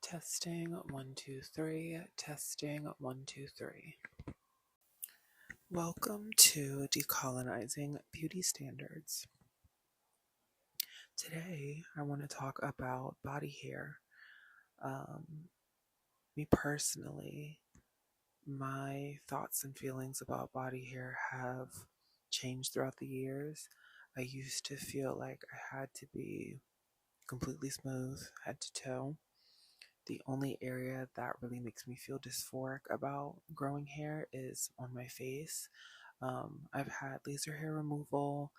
Testing 1 2 3, testing 1 2 3. Welcome to Decolonizing Beauty Standards. Today, I want to talk about body hair. Me personally, my thoughts and feelings about body hair have changed throughout the years. I used to feel like I had to be completely smooth, head to toe. The only area that really makes me feel dysphoric about growing hair is on my face. I've had laser hair removal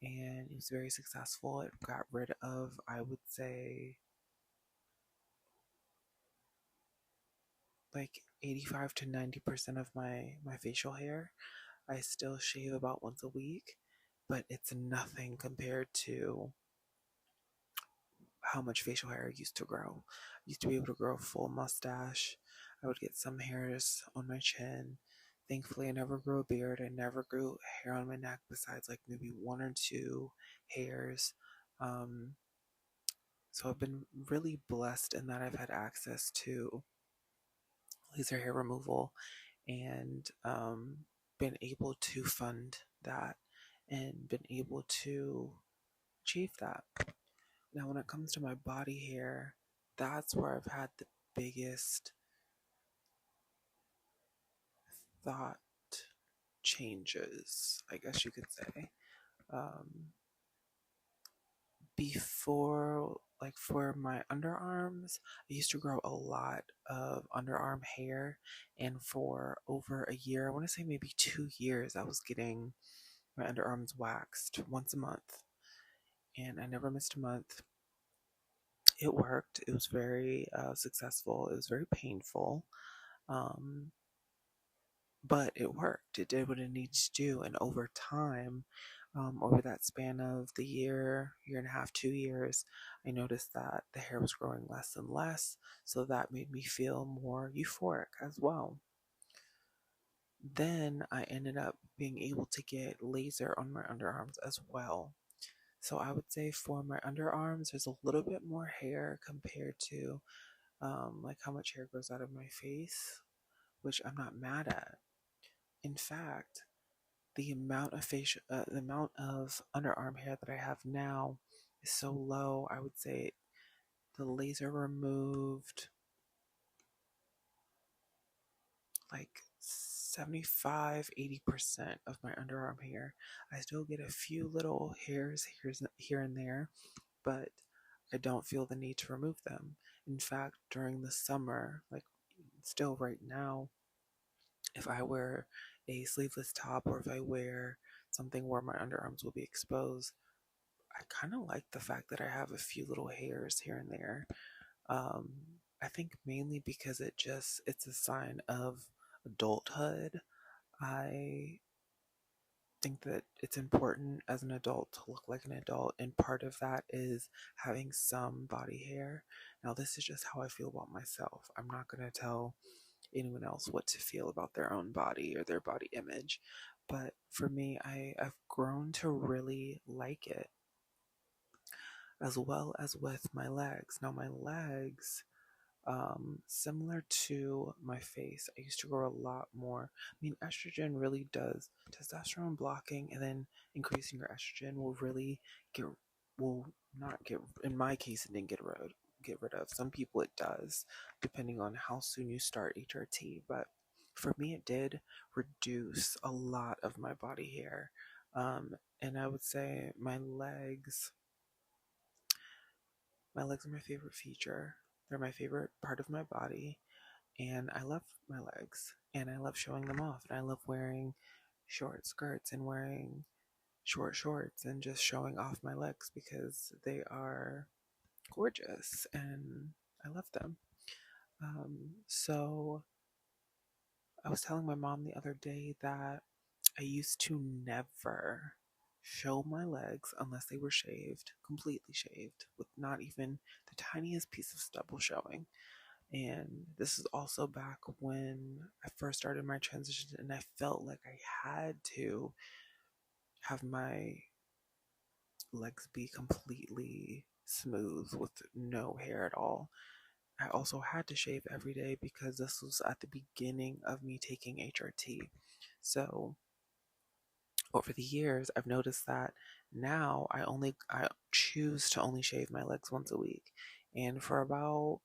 and it was very successful. It got rid of, I would say, like 85 to 90% of my facial hair. I still shave about once a week, but it's nothing compared to how much facial hair I used to grow. I used to be able to grow a full mustache. I would get some hairs on my chin. Thankfully, I never grew a beard. I never grew hair on my neck besides like maybe one or two hairs. Um, so I've been really blessed in that I've had access to laser hair removal and been able to fund that and been able to achieve that. Now, when it comes to my body hair, that's where I've had the biggest thought changes, I guess you could say. Before, like for my underarms, I used to grow a lot of underarm hair, and for over a year, I want to say maybe 2 years, I was getting my underarms waxed once a month, and I never missed a month. It worked. It was very successful. It was very painful. Um, but it worked. It did what it needed to do. And over time, over that span of the year and a half, 2 years, I noticed that the hair was growing less and less. So that made me feel more euphoric as well. Then I ended up being able to get laser on my underarms as well. So I would say for my underarms, there's a little bit more hair compared to like how much hair grows out of my face, which I'm not mad at. In fact, the amount of underarm hair that I have now is so low. I would say the laser removed like 75-80% of my underarm hair. I still get a few little hairs here and there, but I don't feel the need to remove them. In fact, during the summer, like still right now, if I wear a sleeveless top or if I wear something where my underarms will be exposed, I kind of like the fact that I have a few little hairs here and there. Um, I think mainly because it's a sign of adulthood. I think that it's important as an adult to look like an adult, and part of that is having some body hair. Now, this is just how I feel about myself. I'm not going to tell anyone else what to feel about their own body or their body image, but for me, I've grown to really like it, as well as with my legs. Now, my legs, similar to my face, I used to grow a lot more. I mean, estrogen really does, testosterone blocking and then increasing your estrogen will really get, will not get, in my case, it didn't get rid of. Some people it does, depending on how soon you start HRT. But for me, it did reduce a lot of my body hair. And I would say my legs are my favorite feature. They're my favorite part of my body, and I love my legs, and I love showing them off, and I love wearing short skirts and wearing short shorts and just showing off my legs because they are gorgeous and I love them. So I was telling my mom the other day that I used to never show my legs unless they were shaved, completely shaved, with not even the tiniest piece of stubble showing. And this is also back when I first started my transition, and I felt like I had to have my legs be completely smooth with no hair at all. I also had to shave every day because this was at the beginning of me taking HRT. So over the years, I've noticed that now I choose to only shave my legs once a week. And for about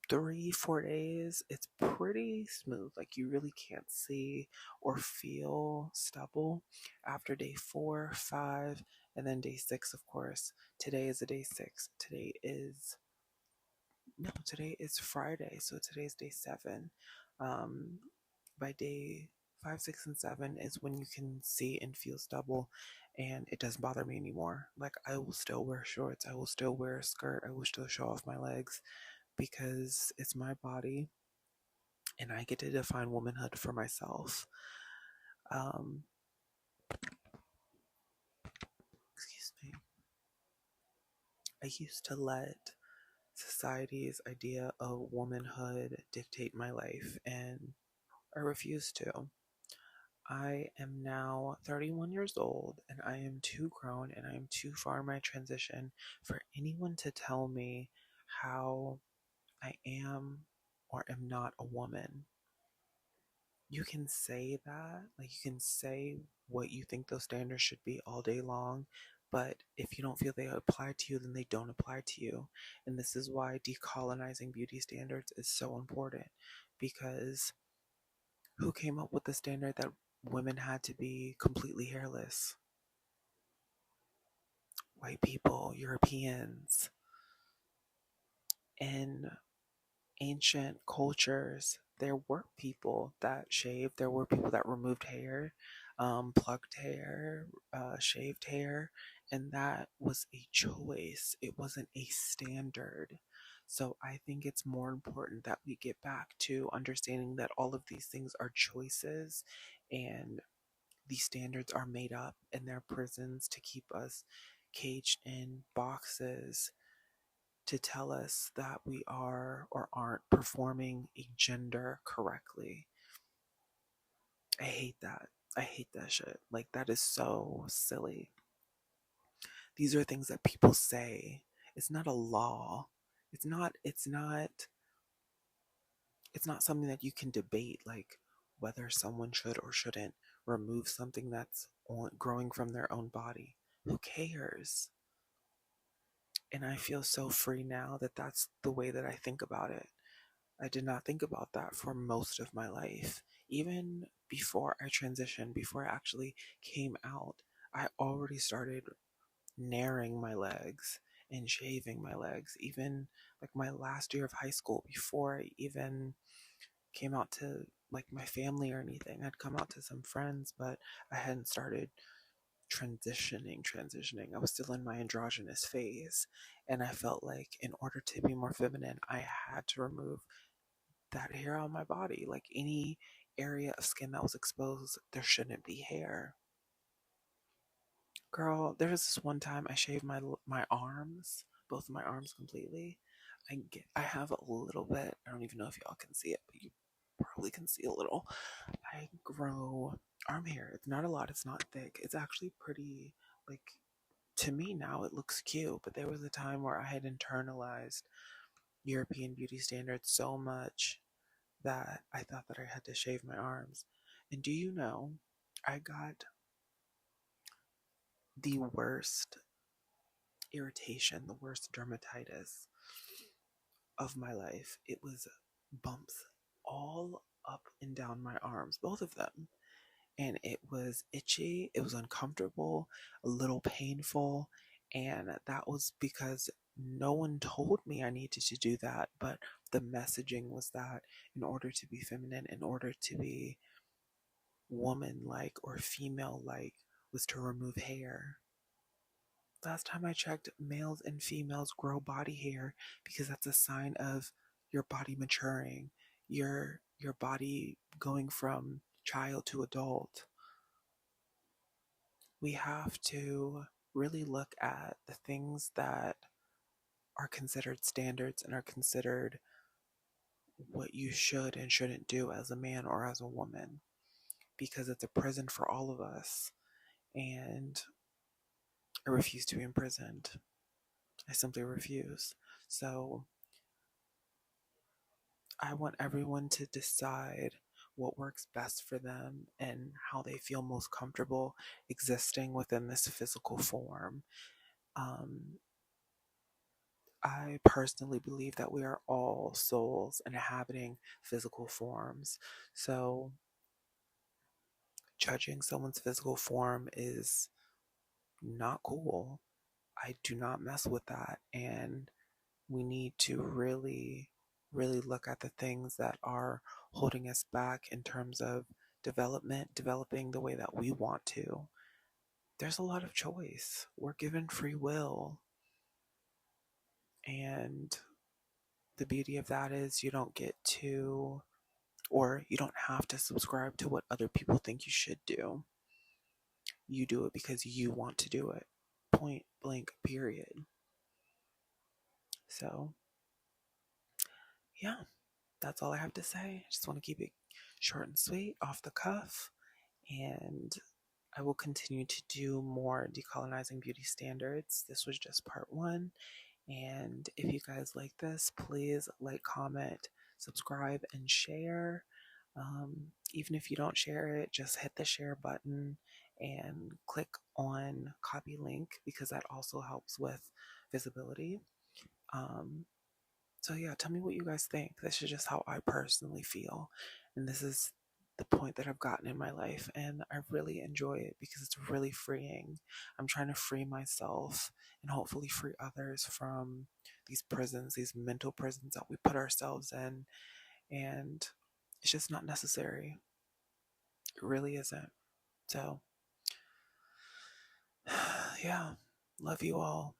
3, 4 days, it's pretty smooth. Like you really can't see or feel stubble. After day 4, 5, and then day 6, of course. Today is a day 6. Today is Friday, so today's day 7. Um, by day 5, 6, and 7 is when you can see and feel stubble, and it doesn't bother me anymore. Like I will still wear shorts, I will still wear a skirt, I will still show off my legs because it's my body and I get to define womanhood for myself. Um, excuse me. I used to let society's idea of womanhood dictate my life, and I refuse to. I am now 31 years old and I am too grown and I am too far in my transition for anyone to tell me how I am or am not a woman. You can say that, like you can say what you think those standards should be all day long, but if you don't feel they apply to you, then they don't apply to you. And this is why decolonizing beauty standards is so important, because who came up with the standard that women had to be completely hairless? White people, Europeans. In ancient cultures, there were people that shaved, there were people that removed hair, plucked hair, shaved hair, and that was a choice. It wasn't a standard. So I think it's more important that we get back to understanding that all of these things are choices, and these standards are made up and they're prisons to keep us caged in boxes to tell us that we are or aren't performing a gender correctly. I hate that. I hate that shit. Like, that is so silly. These are things that people say. It's not a law. It's not something that you can debate, like whether someone should or shouldn't remove something that's growing from their own body. Who cares? And I feel so free now that that's the way that I think about it. I did not think about that for most of my life. Even before I transitioned, before I actually came out, I already started narrowing my legs and shaving my legs. Even like my last year of high school, before I even came out to like my family or anything, I'd come out to some friends, but I hadn't started transitioning. I was still in my androgynous phase, and I felt like in order to be more feminine, I had to remove that hair on my body. Like any area of skin that was exposed, there shouldn't be hair. Girl, there was this one time I shaved my arms, both of my arms completely. I have a little bit. I don't even know if y'all can see it, but you probably can see a little. I grow arm hair. It's not a lot. It's not thick. It's actually pretty, like, to me now it looks cute, but there was a time where I had internalized European beauty standards so much that I thought that I had to shave my arms. And do you know, I got the worst irritation, the worst dermatitis of my life. It was bumps all up and down my arms, both of them. And it was itchy, it was uncomfortable, a little painful. And that was because no one told me I needed to do that. But the messaging was that in order to be feminine, in order to be woman like or female like, was to remove hair. Last time I checked, males and females grow body hair because that's a sign of your body maturing, your body going from child to adult. We have to really look at the things that are considered standards and are considered what you should and shouldn't do as a man or as a woman, because it's a prison for all of us. And I refuse to be imprisoned. I simply refuse. So I want everyone to decide what works best for them and how they feel most comfortable existing within this physical form. Um, I personally believe that we are all souls inhabiting physical forms. So, judging someone's physical form is not cool. I do not mess with that. And we need to really, really look at the things that are holding us back in terms of developing the way that we want to. There's a lot of choice. We're given free will. And the beauty of that is you don't get to, or you don't have to subscribe to what other people think you should do. You do it because you want to do it. Point blank, period. So, yeah, that's all I have to say. I just want to keep it short and sweet, off the cuff, and I will continue to do more decolonizing beauty standards. This was just part one. And if you guys like this, please like, comment, subscribe, and share. Even if you don't share it, just hit the share button and click on copy link because that also helps with visibility. Um, so, yeah, tell me what you guys think. This is just how I personally feel. And this is the point that I've gotten in my life. And I really enjoy it because it's really freeing. I'm trying to free myself and hopefully free others from these prisons, these mental prisons that we put ourselves in. And it's just not necessary. It really isn't. So, yeah, love you all.